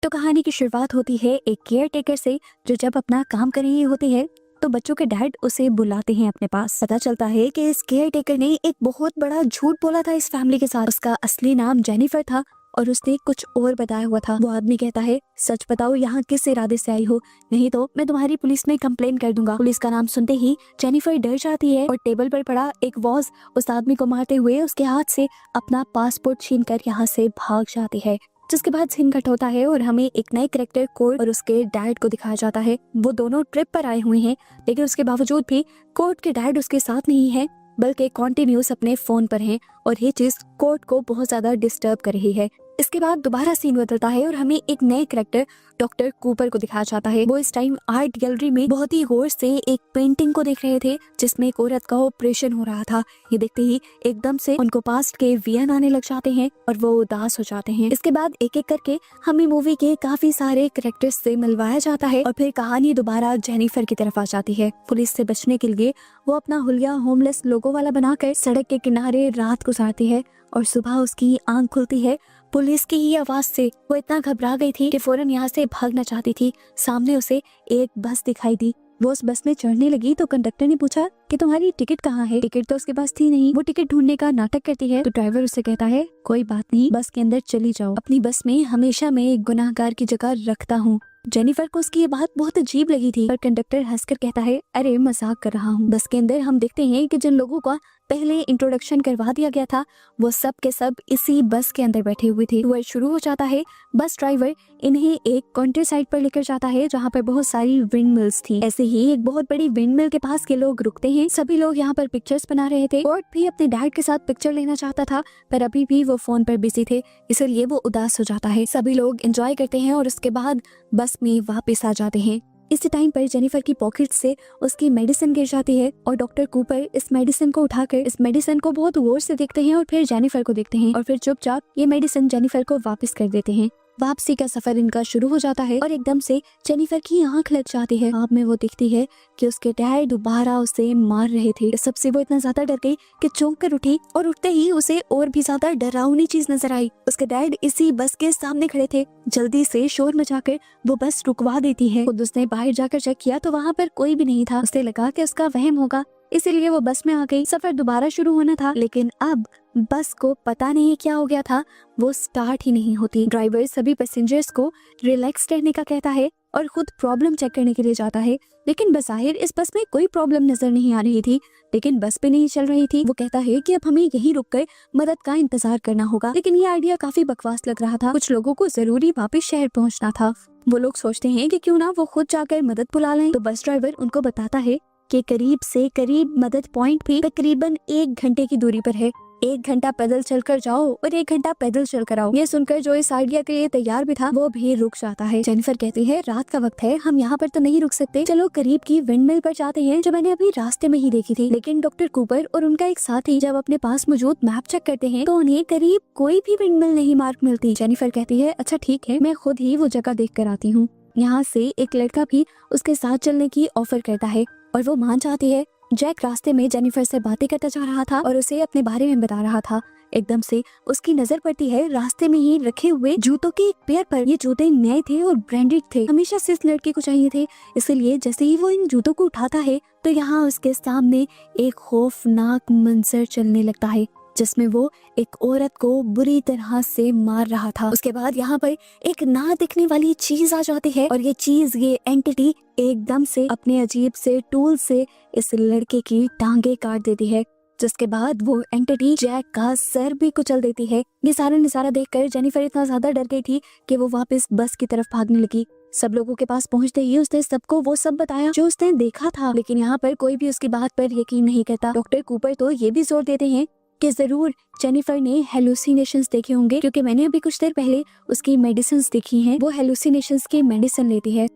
तो कहानी की शुरुआत होती है एक केयर टेकर से, जो जब अपना काम कर रही होती है तो बच्चों के डैड उसे बुलाते हैं अपने पास। पता चलता है कि इस केयर टेकर ने एक बहुत बड़ा झूठ बोला था इस फैमिली के साथ। उसका असली नाम जेनिफर था और उसने कुछ और बताया हुआ था। वो आदमी कहता है, सच बताओ यहाँ किस इरादे से आई हो, नहीं तो मैं तुम्हारी पुलिस में कंप्लेन कर दूंगा। पुलिस का नाम सुनते ही जेनिफर डर जाती है और टेबल पर पड़ा एक वॉच उस आदमी को मारते हुए उसके हाथ से अपना पासपोर्ट छीनकर यहाँ से भाग जाती है। जिसके बाद सीन कट होता है और हमें एक नए कैरेक्टर कोर्ट और उसके डैड को दिखाया जाता है। वो दोनों ट्रिप पर आए हुए हैं, लेकिन उसके बावजूद भी कोर्ट के डैड उसके साथ नहीं है, बल्कि कॉन्टिन्यूस अपने फोन पर हैं और ये चीज कोर्ट को बहुत ज्यादा डिस्टर्ब कर रही है। इसके बाद दोबारा सीन बदलता है और हमें एक नए कैरेक्टर डॉक्टर कूपर को दिखाया जाता है। वो इस टाइम आर्ट गैलरी में बहुत ही गौर से एक पेंटिंग को देख रहे थे जिसमें एक औरत का ऑपरेशन हो रहा था। ये देखते ही एकदम से उनको पास्ट के विजन आने लग जाते हैं और वो उदास हो जाते हैं। इसके बाद एक एक करके हमें मूवी के काफी सारे कैरेक्टर्स से मिलवाया जाता है और फिर कहानी दोबारा जेनिफर की तरफ आ जाती है। पुलिस से बचने के लिए वो अपना हुलिया होमलेस लोगो वाला बनाकर सड़क के किनारे रात गुजारती है और सुबह उसकी आंख खुलती है पुलिस की ही आवाज से। वो इतना घबरा गई थी कि फौरन यहाँ से भागना चाहती थी। सामने उसे एक बस दिखाई दी। वो उस बस में चढ़ने लगी तो कंडक्टर ने पूछा कि तुम्हारी टिकट कहाँ है। टिकट तो उसके पास थी नहीं। वो टिकट ढूंढने का नाटक करती है तो ड्राइवर उसे कहता है, कोई बात नहीं, बस के अंदर चली जाओ। अपनी बस में हमेशा मैं एक गुनाहगार की जगह रखता हूँ। जेनिफर को उसकी ये बात बहुत अजीब लगी थी, पर कंडक्टर हंसकर कहता है, अरे मजाक कर रहा हूँ। बस के अंदर हम देखते हैं कि जिन लोगों का पहले इंट्रोडक्शन करवा दिया गया था वो सब के सब इसी बस के अंदर बैठे हुए थे। टूर शुरू हो जाता है। बस ड्राइवर इन्हें एक कंट्री साइड पर लेकर जाता है जहाँ पर बहुत सारी विंड मिल्स थी। ऐसे ही एक बहुत बड़ी विंड मिल के पास के लोग रुकते हैं। सभी लोग यहाँ पर पिक्चर्स बना रहे थे। कोर्ट भी अपने डैड के साथ पिक्चर लेना चाहता था, पर अभी भी वो फोन पर बिजी थे, इसलिए वो उदास हो जाता है। सभी लोग एंजॉय करते हैं और उसके बाद बस में वापस आ जाते हैं। इसी टाइम पर जेनिफर की पॉकेट से उसकी मेडिसिन गिर जाती है और डॉक्टर कूपर इस मेडिसिन को उठाकर इस मेडिसिन को बहुत गौर से देखते हैं और फिर जेनिफर को देखते हैं और फिर चुपचाप ये मेडिसिन जेनिफर को वापस कर देते हैं। वापसी का सफर इनका शुरू हो जाता है और एकदम से जेनिफर की आंख लग जाती है। ख्वाब में वो दिखती है कि उसके डैड दोबारा उसे मार रहे थे। इस सबसे वो इतना ज्यादा डर गई कि चौंक कर उठी और उठते ही उसे और भी ज्यादा डरावनी चीज नजर आई। उसके डैड इसी बस के सामने खड़े थे। जल्दी से शोर मचाकर वो बस रुकवा देती है। खुद उसने बाहर जाकर चेक किया तो वहाँ पर कोई भी नहीं था। उसे लगा कि उसका वहम होगा, इसीलिए वो बस में आ गई। सफर दोबारा शुरू होना था, लेकिन अब बस को पता नहीं क्या हो गया था, वो स्टार्ट ही नहीं होती। ड्राइवर सभी पैसेंजर्स को रिलैक्स रहने का कहता है और खुद प्रॉब्लम चेक करने के लिए जाता है, लेकिन बज़ाहिर इस बस में कोई प्रॉब्लम नजर नहीं आ रही थी। लेकिन बस भी नहीं चल रही थी। वो कहता है कि अब हमें यहीं रुककर मदद का इंतजार करना होगा, लेकिन ये आइडिया काफी बकवास लग रहा था। कुछ लोगों को जरूरी वापस शहर पहुंचना था। वो लोग सोचते हैं कि क्यों ना वो खुद जाकर मदद बुला लें। तो बस ड्राइवर उनको बताता है कि करीब से करीब मदद पॉइंट भी तकरीबन 1 घंटे की दूरी पर है। 1 घंटा पैदल चलकर जाओ और 1 घंटा पैदल चलकर आओ। ये सुनकर जो इस आइडिया के लिए तैयार भी था वो भी रुक जाता है। जेनिफर कहती है, रात का वक्त है, हम यहाँ पर तो नहीं रुक सकते, चलो करीब की विंडमिल पर जाते हैं जो मैंने अभी रास्ते में ही देखी थी। लेकिन डॉक्टर कूपर और उनका एक साथी जब अपने पास मौजूद मैप चेक करते हैं तो उन्हें करीब कोई भी विंडमिल नहीं मार्क मिलती। जेनिफर कहती है, अच्छा ठीक है, मैं खुद ही वो जगह देख कर आती हूँ। यहाँ से एक लड़का भी उसके साथ चलने की ऑफर करता है और वो मान जाती है। जैक रास्ते में जेनिफर से बातें करता जा रहा था और उसे अपने बारे में बता रहा था। एकदम से उसकी नजर पड़ती है रास्ते में ही रखे हुए जूतों के एक पेयर पर। ये जूते नए थे और ब्रांडेड थे, हमेशा से इस लड़के को चाहिए थे। इसलिए जैसे ही वो इन जूतों को उठाता है तो यहाँ उसके सामने एक खौफनाक मंजर चलने लगता है, जिसमें वो एक औरत को बुरी तरह से मार रहा था। उसके बाद यहाँ पर एक ना दिखने वाली चीज आ जाती है और ये चीज, ये एंटिटी एकदम से अपने अजीब से टूल से इस लड़के की टांगे काट देती है, जिसके बाद वो एंटिटी जैक का सर भी कुचल देती है। ये सारा नजारा देखकर जेनिफर इतना ज्यादा डर गई थी कि वो वापस बस की तरफ भागने लगी। सब लोगों के पास पहुंचते ही उसने सबको वो सब बताया जो उसने देखा था, लेकिन यहाँ पर कोई भी उसकी बात पर यकीन नहीं करता। डॉक्टर कूपर तो ये भी जोर देते हैं कि जरूर जेनिफर ने हेलुसिनेशंस देखे होंगे, क्योंकि मैंने अभी कुछ देर पहले उसकी मेडिसिन देखी हैं। वो हेलुसिनेशंस की मेडिसिन लेती है।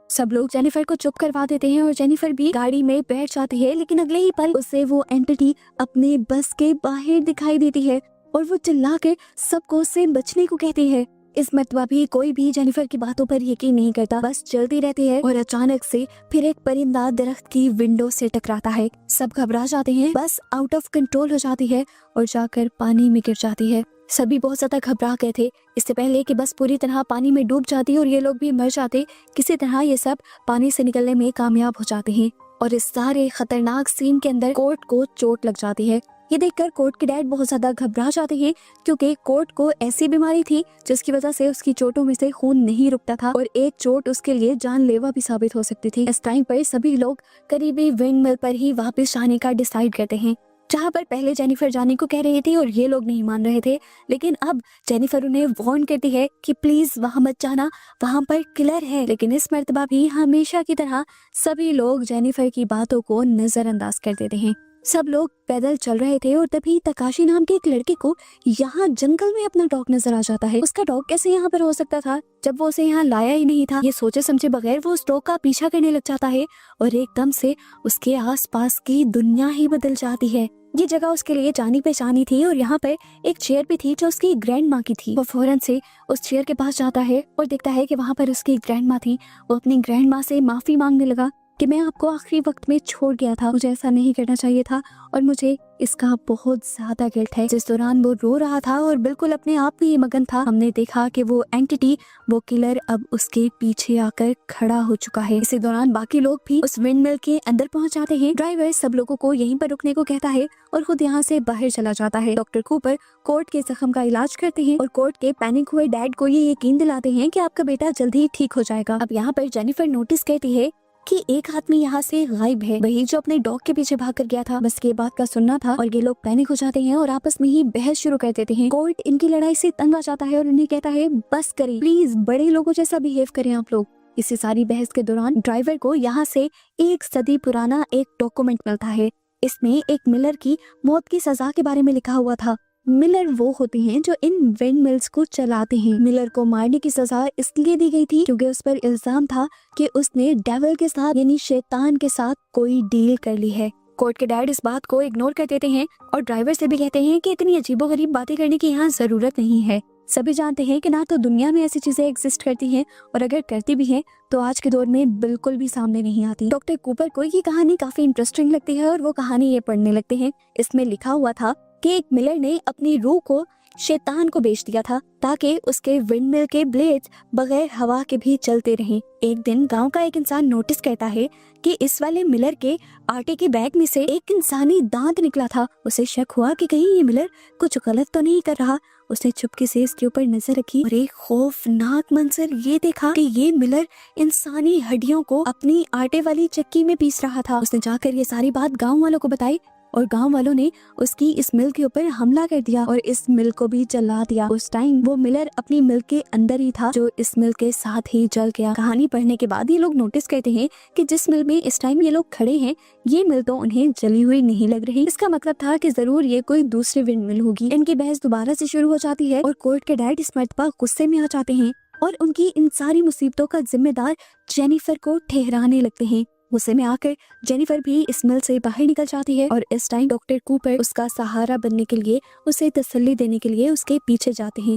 सब लोग जेनिफर को चुप करवा देते हैं और जेनिफर भी गाड़ी में बैठ जाती है, लेकिन अगले ही पल उसे वो एंटिटी अपने बस के बाहर दिखाई देती है और वो चिल्लाकर सबको उससे बचने को कहती है। इस मर्तबा भी कोई भी जेनिफर की बातों पर यकीन नहीं करता, बस चलती रहती है और अचानक से फिर एक परिंदा दरख्त की विंडो से टकराता है। सब घबरा जाते हैं, बस आउट ऑफ कंट्रोल हो जाती है और जाकर पानी में गिर जाती है। सभी बहुत ज्यादा घबरा गए थे, इससे पहले कि बस पूरी तरह पानी में डूब जाती और ये लोग भी मर जाते। किसी तरह ये सब पानी से निकलने में कामयाब हो जाते हैं और इस सारे खतरनाक सीन के अंदर कोर्ट को चोट लग जाती है। ये देखकर कोर्ट के डैड बहुत ज्यादा घबरा जाते हैं, क्योंकि कोर्ट को ऐसी बीमारी थी जिसकी वजह से उसकी चोटों में से खून नहीं रुकता था और एक चोट उसके लिए जानलेवा भी साबित हो सकती थी। इस टाइम पर सभी लोग करीबी विंड मिल पर ही वापस जाने का डिसाइड करते हैं, जहाँ पर पहले जेनिफर जाने को कह रही थी और ये लोग नहीं मान रहे थे, लेकिन अब जेनिफर उन्हें वार्न करती है कि प्लीज वहाँ मत जाना, वहाँ पर किलर है। लेकिन इस मर्तबा भी हमेशा की तरह सभी लोग जेनिफर की बातों को नजरअंदाज कर देते हैं। सब लोग पैदल चल रहे थे और तभी तकाशी नाम के एक लड़के को यहाँ जंगल में अपना डॉग नजर आ जाता है। उसका डॉग कैसे यहाँ पर हो सकता था जब वो उसे यहाँ लाया ही नहीं था। ये सोचे समझे बगैर वो उस डॉग का पीछा करने लग जाता है और एकदम से उसके आसपास की दुनिया ही बदल जाती है। ये जगह उसके लिए जानी पहचानी थी और यहाँ पर एक चेयर भी थी जो उसकी ग्रैंड माँ की थी। वो फौरन से उस चेयर के पास जाता है और देखता है कि वहाँ पर उसकी ग्रैंड माँ थी। वो अपनी ग्रैंड माँ से माफी मांगने लगा कि मैं आपको आखिरी वक्त में छोड़ गया था, मुझे ऐसा नहीं करना चाहिए था और मुझे इसका बहुत ज्यादा गिल्ट है। जिस दौरान वो रो रहा था और बिल्कुल अपने आप में ही मगन था, हमने देखा कि वो एंटिटी, वो किलर अब उसके पीछे आकर खड़ा हो चुका है। इसी दौरान बाकी लोग भी उस विंड मिल के अंदर पहुंच जाते हैं। ड्राइवर सब लोगों को यहीं पर रुकने को कहता है और खुद यहाँ से बाहर चला जाता है। डॉक्टर कूपर कोर्ट के जख्म का इलाज करते हैं और कोर्ट के पैनिक हुए डैड को ये यकीन दिलाते हैं कि आपका बेटा जल्दी ही ठीक हो जाएगा। अब यहाँ पर जेनिफर नोटिस करती है कि एक आदमी यहाँ से गायब है, वही जो अपने डॉग के पीछे भाग कर गया था। बस ये बात का सुनना था और ये लोग पैनिक हो जाते हैं और आपस में ही बहस शुरू कर देते हैं। कोर्ट इनकी लड़ाई से तंग आ जाता है और उन्हें कहता है बस करें, प्लीज बड़े लोगों जैसा बिहेव करें आप लोग। इसी सारी बहस के दौरान ड्राइवर को यहाँ से 1 सदी पुराना एक डॉक्यूमेंट मिलता है। इसमें एक मिलर की मौत की सजा के बारे में लिखा हुआ था। मिलर वो होते हैं जो इन विंड मिल्स को चलाते हैं। मिलर को मारने की सजा इसलिए दी गई थी क्योंकि उस पर इल्जाम था कि उसने डेविल के साथ यानी शैतान के साथ कोई डील कर ली है। कोर्ट के डैड इस बात को इग्नोर कर देते हैं और ड्राइवर से भी कहते हैं कि इतनी अजीबोगरीब बातें करने की यहाँ जरूरत नहीं है। सभी जानते हैं कि ना तो दुनिया में ऐसी चीजें एग्जिस्ट करती हैं और अगर करती भी हैं तो आज के दौर में बिल्कुल भी सामने नहीं आती। डॉक्टर कूपर को ये कहानी काफी इंटरेस्टिंग लगती है और वो कहानी ये पढ़ने लगते हैं। इसमें लिखा हुआ था कि एक मिलर ने अपनी रूह को शैतान को बेच दिया था ताकि उसके विंडमिल के ब्लेड्स बगैर हवा के भी चलते रहें। एक दिन गांव का एक इंसान नोटिस करता है कि इस वाले मिलर के आटे के बैग में से एक इंसानी दांत निकला था। उसे शक हुआ कि कहीं ये मिलर कुछ गलत तो नहीं कर रहा। उसने चुपके से इसके ऊपर नजर रखी और एक खौफनाक मंजर ये देखा कि ये मिलर इंसानी हड्डियों को अपनी आटे वाली चक्की में पीस रहा था। उसने जाकर ये सारी बात गाँव वालों को बताई और गांव वालों ने उसकी इस मिल के ऊपर हमला कर दिया और इस मिल को भी जला दिया। उस टाइम वो मिलर अपनी मिल के अंदर ही था जो इस मिल के साथ ही जल गया। कहानी पढ़ने के बाद ये लोग नोटिस करते हैं कि जिस मिल में इस टाइम ये लोग खड़े हैं ये मिल तो उन्हें जली हुई नहीं लग रही। इसका मतलब था कि जरूर ये कोई दूसरी विंड मिल होगी। इनकी बहस दोबारा से शुरू हो जाती है और कोर्ट के डैड इस मर्तबा गुस्से में आ जाते हैं और उनकी इन सारी मुसीबतों का जिम्मेदार जेनिफर को ठहराने लगते हैं। गुस्से में आकर जेनिफर भी इस मिल से बाहर निकल जाती है और इस टाइम डॉक्टर कूपर उसका सहारा बनने के लिए, उसे तसल्ली देने के लिए उसके पीछे जाते हैं।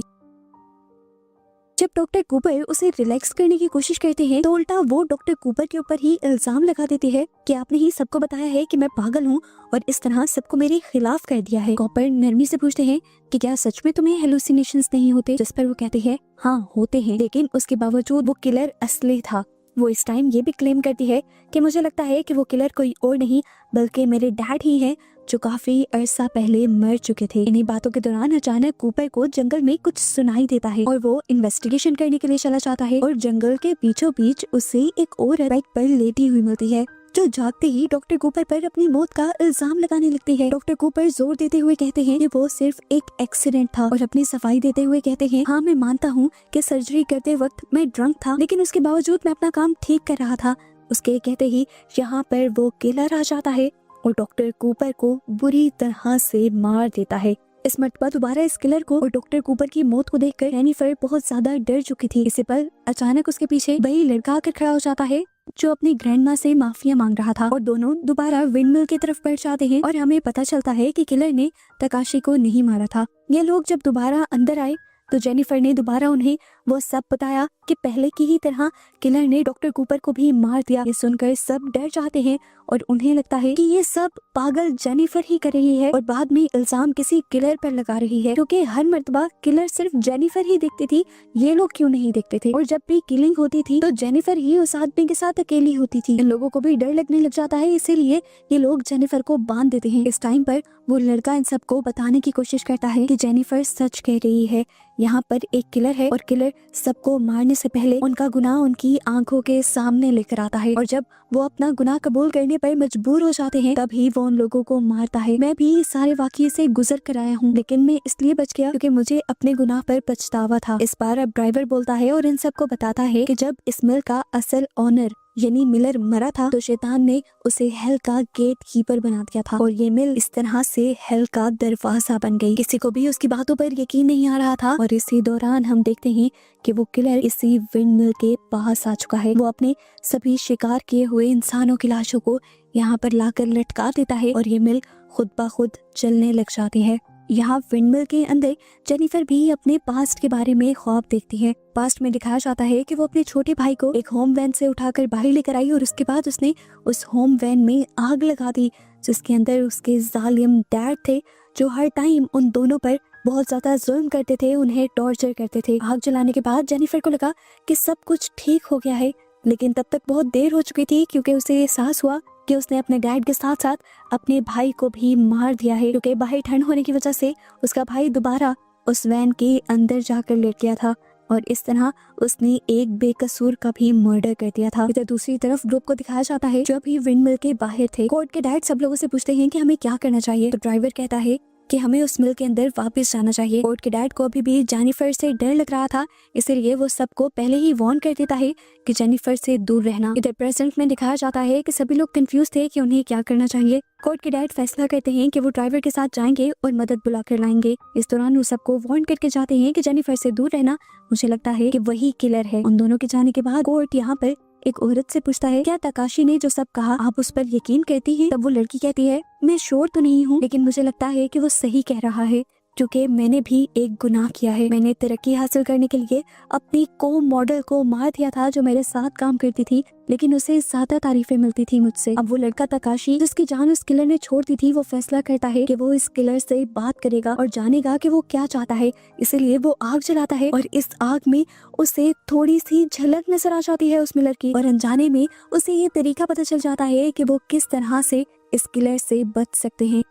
जब डॉक्टर कूपर उसे रिलैक्स करने की कोशिश करते हैं तो उल्टा वो डॉक्टर कूपर के ऊपर ही इल्जाम लगा देती है कि आपने ही सबको बताया है कि मैं पागल हूँ और इस तरह सबको मेरे खिलाफ कर दिया है। कूपर नरमी से पूछते हैं कि क्या सच में तुम्हें हेलुसिनेशंस नहीं होते, जिस पर वो कहते हैं हाँ होते हैं, लेकिन उसके बावजूद वो किलर असली था। वो इस टाइम ये भी क्लेम करती है कि मुझे लगता है कि वो किलर कोई और नहीं बल्कि मेरे डैड ही हैं जो काफी अरसा पहले मर चुके थे। इन्हीं बातों के दौरान अचानक कूपर को जंगल में कुछ सुनाई देता है और वो इन्वेस्टिगेशन करने के लिए चला जाता है और जंगल के बीचों बीच उसे एक और बेड पर लेटी हुई मिलती है जो जागते ही डॉक्टर कूपर पर अपनी मौत का इल्जाम लगाने लगती है। डॉक्टर कूपर जोर देते हुए कहते हैं कि वो सिर्फ एक एक्सीडेंट था और अपनी सफाई देते हुए कहते हैं हाँ मैं मानता हूँ कि सर्जरी करते वक्त मैं ड्रंक था, लेकिन उसके बावजूद मैं अपना काम ठीक कर रहा था। उसके कहते ही यहाँ पर वो किलर आ जाता है और डॉक्टर कूपर को बुरी तरह से मार देता है। इस मर्तबा दोबारा इस किलर को और डॉक्टर कूपर की मौत को देखकर जेनिफर बहुत ज्यादा डर चुकी थी। इसी पर अचानक उसके पीछे वही लड़का आकर खड़ा हो जाता है जो अपनी ग्रैंड माँ से माफिया मांग रहा था और दोनों दोबारा विंडमिल की तरफ बढ़ जाते हैं और हमें पता चलता है कि किलर ने तकाशी को नहीं मारा था। ये लोग जब दोबारा अंदर आए तो जेनिफर ने दोबारा उन्हें वो सब बताया कि पहले की ही तरह किलर ने डॉक्टर कूपर को भी मार दिया। ये सुनकर सब डर जाते हैं और उन्हें लगता है कि ये सब पागल जेनिफर ही कर रही है और बाद में इल्जाम किसी किलर पर लगा रही है, क्योंकि हर मर्तबा किलर सिर्फ जेनिफर ही देखती थी, ये लोग क्यों नहीं देखते थे। और जब भी किलिंग होती थी तो जेनिफर ही उस आदमी के साथ अकेली होती थी। इन लोगों को भी डर लगने लग जाता है, इसीलिए ये लोग जेनिफर को बांध देते हैं। इस टाइम पर वो लड़का इन सबको बताने की कोशिश करता है कि जेनिफर सच कह रही है, यहाँ पर एक किलर है और किलर सबको मारने से पहले उनका गुनाह उनकी आंखों के सामने लेकर आता है और जब वो अपना गुनाह कबूल करने पर मजबूर हो जाते हैं तभी वो उन लोगों को मारता है। मैं भी इस सारे वाकये से गुजर कर आया हूँ, लेकिन मैं इसलिए बच गया क्योंकि मुझे अपने गुनाह पर पछतावा था। इस बार अब ड्राइवर बोलता है और इन सबको बताता है कि जब इस मिल का असल ओनर यानी मिलर मरा था तो शैतान ने उसे हेल का गेट कीपर बना दिया था और ये मिल इस तरह से हेल का दरवाजा बन गई। किसी को भी उसकी बातों पर यकीन नहीं आ रहा था और इसी दौरान हम देखते हैं कि वो किलर इसी विंड मिल के पास आ चुका है। वो अपने सभी शिकार किए हुए इंसानों की लाशों को यहाँ पर लाकर लटका देता है और ये मिल खुद ब खुद चलने लग जाती है। यहाँ विंडमिल के अंदर जेनिफर भी अपने पास्ट के बारे में ख्वाब देखती है। पास्ट में दिखाया जाता है कि वो अपने छोटे भाई को एक होम वैन से उठाकर बाहर लेकर आई और उसके बाद उसने उस होम वैन में आग लगा दी, जिसके अंदर उसके जालिम डैड थे जो हर टाइम उन दोनों पर बहुत ज्यादा जुल्म करते थे, उन्हें टॉर्चर करते थे। आग जलाने के बाद जेनिफर को लगा कि सब कुछ ठीक हो गया है, लेकिन तब तक बहुत देर हो चुकी थी क्योंकि उसे एहसास हुआ कि उसने अपने डैड के साथ साथ अपने भाई को भी मार दिया है, क्योंकि बाहर ठंड होने की वजह से उसका भाई दोबारा उस वैन के अंदर जाकर लेट गया था और इस तरह उसने एक बेकसूर का भी मर्डर कर दिया था। इधर दूसरी तरफ ग्रुप को दिखाया जाता है जो अभी विंडमिल के बाहर थे। कोर्ट के डैड सब लोगों से पूछते हैं कि हमें क्या करना चाहिए, तो ड्राइवर कहता है कि हमें उस मिल के अंदर वापस जाना चाहिए। कोर्ट के डैड को अभी भी जेनिफर से डर लग रहा था, इसीलिए वो सबको पहले ही वार्न कर देता है कि जेनिफर से दूर रहना। इधर प्रेजेंट में दिखाया जाता है कि सभी लोग कंफ्यूज थे कि उन्हें क्या करना चाहिए। कोर्ट के डैड फैसला करते हैं कि वो ड्राइवर के साथ जाएंगे और मदद बुला कर लाएंगे। इस दौरान वो सबको वार्न करके जाते हैं कि जेनिफर से दूर रहना, मुझे लगता है कि वही किलर है। उन दोनों के जाने के बाद कोर्ट यहाँ पर एक औरत से पूछता है क्या तकाशी ने जो सब कहा आप उस पर यकीन करती हैं? तब वो लड़की कहती है मैं श्योर तो नहीं हूँ, लेकिन मुझे लगता है कि वो सही कह रहा है, क्योंकि मैंने भी एक गुनाह किया है। मैंने तरक्की हासिल करने के लिए अपनी को मॉडल को मार दिया था जो मेरे साथ काम करती थी, लेकिन उसे ज्यादा तारीफें मिलती थी मुझसे। अब वो लड़का तकाशी जिसकी जान उस किलर ने छोड़ दी थी, वो फैसला करता है कि वो इस किलर से बात करेगा और जानेगा कि वो क्या चाहता है। इसीलिए वो आग जलाता है और इस आग में उसे थोड़ी सी झलक नजर आ जाती है उस मिलर की और अनजाने में उसे ये तरीका पता चल जाता है कि वो किस तरह से इस किलर से बच सकते हैं।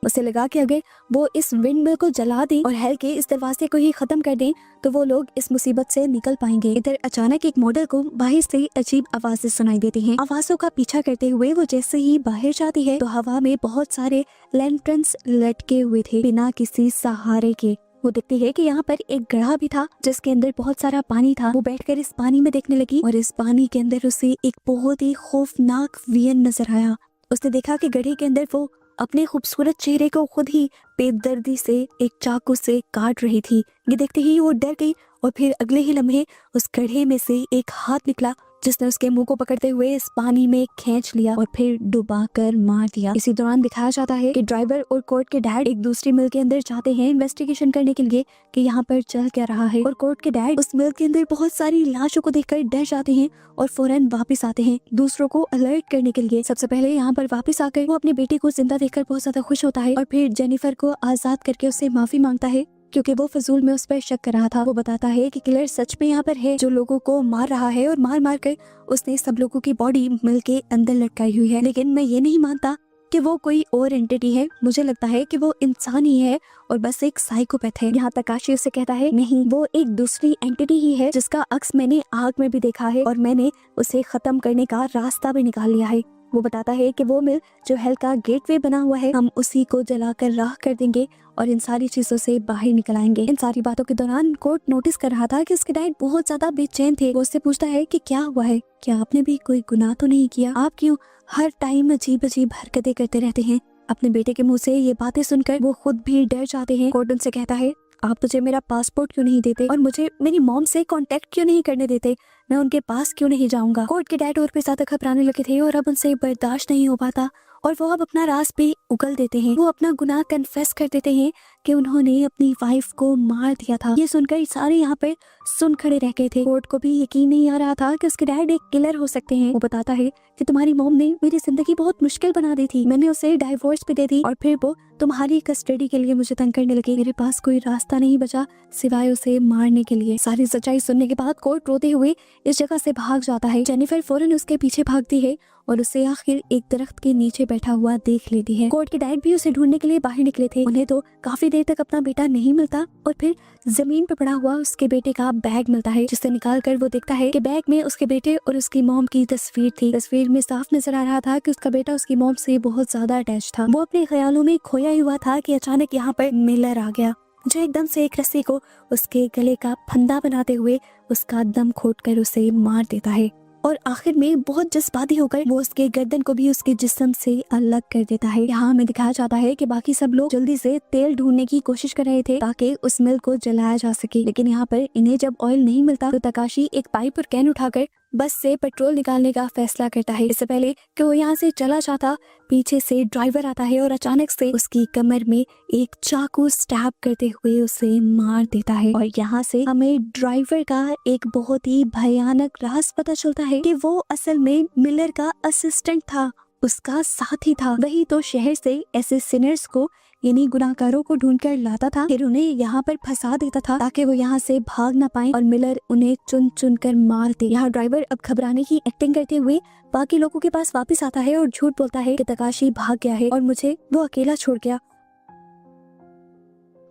उसे लगा कि अगर वो इस विंडमिल को जला दें और हेल के इस दरवाजे को ही खत्म कर दें तो वो लोग इस मुसीबत से निकल पाएंगे। इधर अचानक एक मॉडल को बाहर से अजीब आवाजें सुनाई देती हैं। आवाजों का पीछा करते हुए वो जैसे ही बाहर जाती है तो हवा में बहुत सारे लैंटर्न्स लटके हुए थे बिना किसी सहारे के। वो देखती है कि यहाँ पर एक गड्ढा भी था जिसके अंदर बहुत सारा पानी था। वो बैठकर इस पानी में देखने लगी और इस पानी के अंदर उसे एक बहुत ही खौफनाक वियन नजर आया। उसने देखा कि गड्ढे के अंदर वो अपने खूबसूरत चेहरे को खुद ही बेदर्दी से एक चाकू से काट रही थी। ये देखते ही वो डर गई और फिर अगले ही लम्हे उस गड्ढे में से एक हाथ निकला जिसने उसके मुंह को पकड़ते हुए इस पानी में खींच लिया और फिर डुबाकर मार दिया। इसी दौरान दिखाया जाता है कि ड्राइवर और कोर्ट के डैड एक दूसरी मिल के अंदर जाते हैं इन्वेस्टिगेशन करने के लिए कि यहाँ पर चल क्या रहा है और कोर्ट के डैड उस मिल के अंदर बहुत सारी लाशों को देखकर डर जाते हैं और फौरन वापस आते हैं दूसरों को अलर्ट करने के लिए। सबसे पहले यहाँ पर वापस आकर वो अपने बेटे को जिंदा देखकर बहुत ज्यादा खुश होता है और फिर जेनिफर को आजाद करके उससे माफी मांगता है क्योंकि वो फजूल में उस पर शक कर रहा था। वो बताता है कि किलर सच में यहाँ पर है जो लोगों को मार रहा है और मार मार कर उसने सब लोगों की बॉडी मिल के अंदर लटकाई हुई है। लेकिन मैं ये नहीं मानता कि वो कोई और एंटिटी है, मुझे लगता है कि वो इंसान ही है और बस एक साइकोपैथ है। यहाँ तकाशी उससे कहता है नहीं, वो एक दूसरी एंटिटी ही है जिसका अक्स मैंने आग में भी देखा है और मैंने उसे खत्म करने का रास्ता भी निकाल लिया है। वो बताता है कि वो मिल जो हेल का गेटवे बना हुआ है हम उसी को जलाकर राख कर देंगे और इन सारी चीजों से बाहर निकल आएंगे। इन सारी बातों के दौरान कोर्ट नोटिस कर रहा था कि उसके डैड बहुत ज्यादा बेचैन थे। वो उससे पूछता है कि क्या हुआ है, क्या आपने भी कोई गुनाह तो नहीं किया? आप क्यों हर टाइम अजीब अजीब हरकतें करते रहते हैं? अपने बेटे के मुंह से ये बातें सुनकर वो खुद भी डर जाते हैं। कोर्ट उनसे कहता है आप मुझे मेरा पासपोर्ट क्यों नहीं देते और मुझे मेरी मॉम से कांटेक्ट क्यों नहीं करने देते? मैं उनके पास क्यों नहीं जाऊंगा? कोर्ट के डैड और भी ज्यादा घबराने लगे थे और अब उनसे बर्दाश्त नहीं हो पाता और वो अब अपना राज भी उगल देते हैं। वो अपना गुनाह कन्फेस कर देते हैं कि उन्होंने अपनी वाइफ को मार दिया था। ये सुनकर सारे यहाँ पर सुन खड़े रह गए थे। कोर्ट को भी यकीन नहीं आ रहा था कि उसके डैड एक किलर हो सकते हैं। वो बताता है कि तुम्हारी मॉम ने मेरी जिंदगी बहुत मुश्किल बना दी थी, मैंने उसे डाइवोर्स भी दे दी और फिर वो तुम्हारी कस्टडी के लिए मुझे तंग करने लगी। मेरे पास कोई रास्ता नहीं बचा सिवाय उसे मारने के लिए। सारी सच्चाई सुनने के बाद कोर्ट रोते हुए इस जगह से भाग जाता है। जेनिफर फौरन उसके पीछे भागती है और उसे आखिर एक दरख्त के नीचे बैठा हुआ देख लेती है। कोर्ट के डैड भी उसे ढूंढने के लिए बाहर निकले थे। उन्हें तो काफी देर तक अपना बेटा नहीं मिलता और फिर जमीन पर पड़ा हुआ उसके बेटे का बैग मिलता है, जिसे निकाल कर वो देखता है कि बैग में उसके बेटे और उसकी मॉम की तस्वीर थी। तस्वीर में साफ नजर आ रहा था कि उसका बेटा उसकी मॉम से बहुत ज्यादा अटैच था। वो अपने ख्यालों में खोया ही हुआ था कि अचानक यहाँ पर मिलर आ गया, जो एकदम से एक रस्सी को उसके गले का फंदा बनाते हुए उसका दम खोदकर उसे मार देता है और आखिर में बहुत जज्बाती होकर वो उसके गर्दन को भी उसके जिस्म से अलग कर देता है। यहाँ हमें दिखाया जाता है कि बाकी सब लोग जल्दी से तेल ढूंढने की कोशिश कर रहे थे ताकि उस मिल को जलाया जा सके, लेकिन यहाँ पर इन्हें जब ऑयल नहीं मिलता तो तकाशी एक पाइप और कैन उठाकर बस से पेट्रोल निकालने का फैसला करता है। इससे पहले कि वो यहाँ से चला जाता, पीछे से ड्राइवर आता है और अचानक से उसकी कमर में एक चाकू स्टैब करते हुए उसे मार देता है। और यहाँ से हमें ड्राइवर का एक बहुत ही भयानक राज पता चलता है कि वो असल में मिलर का असिस्टेंट था, उसका साथी था। वही तो शहर से ऐसे सिनर्स को यानी गुनाहगारों को ढूंढकर लाता था, फिर उन्हें यहाँ पर फंसा देता था ताकि वो यहाँ से भाग ना पाए और मिलर उन्हें चुन चुन कर मार दे। यहाँ ड्राइवर अब घबराने की एक्टिंग करते हुए बाकी लोगों के पास वापस आता है और झूठ बोलता है कि तकाशी भाग गया है और मुझे वो अकेला छोड़ गया।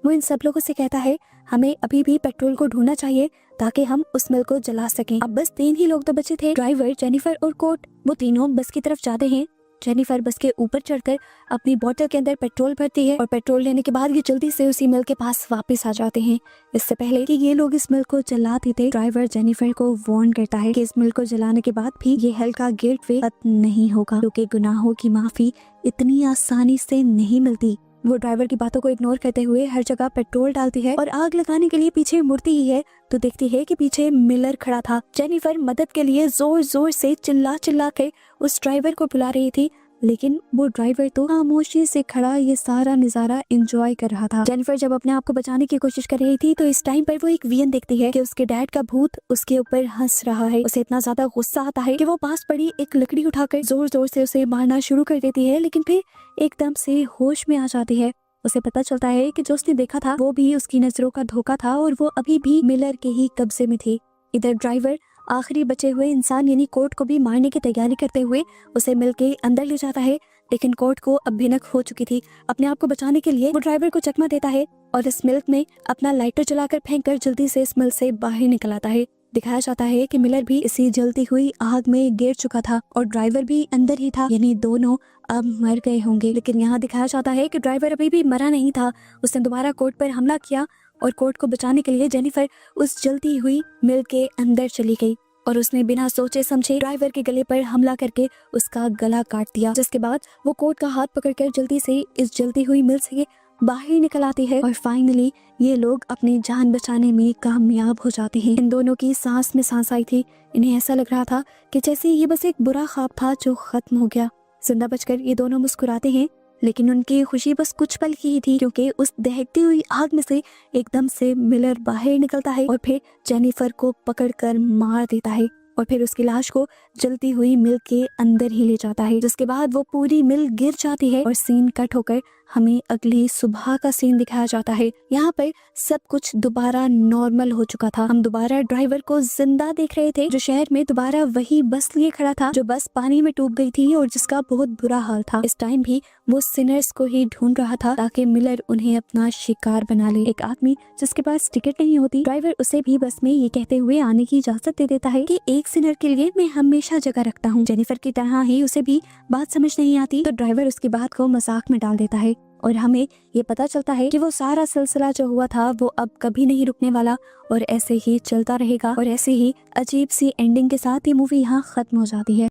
वो इन सब लोगों से कहता है हमें अभी भी पेट्रोल को ढूंढना चाहिए ताकि हम उस मिल को जला सकें। अब बस 3 ही लोग तो बचे थे, ड्राइवर, जेनिफर और कोर्ट। वो तीनों बस की तरफ जाते हैं। जेनिफर बस के ऊपर चढ़कर अपनी बोतल के अंदर पेट्रोल भरती है और पेट्रोल लेने के बाद ये जल्दी से उसी मिल के पास वापस आ जाते हैं। इससे पहले कि ये लोग इस मिल को जला देते, ड्राइवर जेनिफर को वार्न करता है कि इस मिल को जलाने के बाद भी ये हल्का गिल्ट वे खत्म नहीं होगा, क्योंकि गुनाहों की माफी इतनी आसानी से नहीं मिलती। वो ड्राइवर की बातों को इग्नोर करते हुए हर जगह पेट्रोल डालती है और आग लगाने के लिए पीछे मुड़ती ही है तो देखती है कि पीछे मिलर खड़ा था। जेनिफर मदद के लिए जोर जोर से चिल्ला चिल्ला कर उस ड्राइवर को बुला रही थी, लेकिन वो ड्राइवर तो खामोशी से खड़ा ये सारा नजारा एंजॉय कर रहा था। जेनिफर जब अपने आप को बचाने की कोशिश कर रही थी तो इस टाइम पर वो एक विजन देखती है कि उसके डैड का भूत उसके ऊपर हंस रहा है। उसे इतना ज्यादा गुस्सा आता है कि वो पास पड़ी एक लकड़ी उठाकर जोर जोर से उसे मारना शुरू कर देती है, लेकिन फिर एकदम से होश में आ जाती है। उसे पता चलता है कि जो उसने देखा था वो भी उसकी नजरों का धोखा था और वो अभी भी मिलर के ही कब्जे में थी। इधर ड्राइवर आखिरी बचे हुए इंसान यानी कोर्ट को भी मारने की तैयारी करते हुए उसे मिल के अंदर ले जाता है, लेकिन कोर्ट को अब भिनक हो चुकी थी। अपने आप को बचाने के लिए वो ड्राइवर को चकमा देता है और इस मिल्क में अपना लाइटर जलाकर फेंककर जल्दी से इस मिल से बाहर निकल आता है। दिखाया जाता है कि मिलर भी इसी जलती हुई आग में गिर चुका था और ड्राइवर भी अंदर ही था, यानी दोनों अब मर गए होंगे। लेकिन यहाँ दिखाया जाता है कि ड्राइवर अभी भी मरा नहीं था। उसने दोबारा कोर्ट पर हमला किया और कोर्ट को बचाने के लिए जेनिफर उस जलती हुई मिल के अंदर चली गई और उसने बिना सोचे समझे ड्राइवर के गले पर हमला करके उसका गला काट दिया, जिसके बाद वो कोर्ट का हाथ पकड़कर जल्दी से इस जलती हुई मिल से बाहर निकल आती है और फाइनली ये लोग अपनी जान बचाने में कामयाब हो जाते हैं। इन दोनों की सांस में सांस आई थी। इन्हें ऐसा लग रहा था कि जैसे ये बस एक बुरा ख्वाब था जो खत्म हो गया। जिंदा बचकर ये दोनों मुस्कुराते हैं, लेकिन उनकी खुशी बस कुछ पल की ही थी, क्योंकि उस दहकती हुई आग में से एकदम से मिलर बाहर निकलता है और फिर जेनिफर को पकड़कर मार देता है और फिर उसकी लाश को जलती हुई मिल के अंदर ही ले जाता है, जिसके बाद वो पूरी मिल गिर जाती है और सीन कट होकर हमें अगली सुबह का सीन दिखाया जाता है। यहाँ पर सब कुछ दोबारा नॉर्मल हो चुका था। हम दोबारा ड्राइवर को जिंदा देख रहे थे, जो शहर में दोबारा वही बस लिए खड़ा था जो बस पानी में डूब गई थी और जिसका बहुत बुरा हाल था। इस टाइम भी वो सिनर्स को ही ढूंढ रहा था ताकि मिलर उन्हें अपना शिकार बना ले। एक आदमी जिसके पास टिकट नहीं होती, ड्राइवर उसे भी बस में ये कहते हुए आने की इजाजत दे देता है कि एक सिनर के लिए मैं हमेशा जगह रखता हूँ। जेनिफर की तरह ही उसे भी बात समझ नहीं आती, तो ड्राइवर उसकी बात को मजाक में डाल देता है और हमें ये पता चलता है कि वो सारा सिलसिला जो हुआ था वो अब कभी नहीं रुकने वाला और ऐसे ही चलता रहेगा। और ऐसे ही अजीब सी एंडिंग के साथ ये मूवी यहाँ खत्म हो जाती है।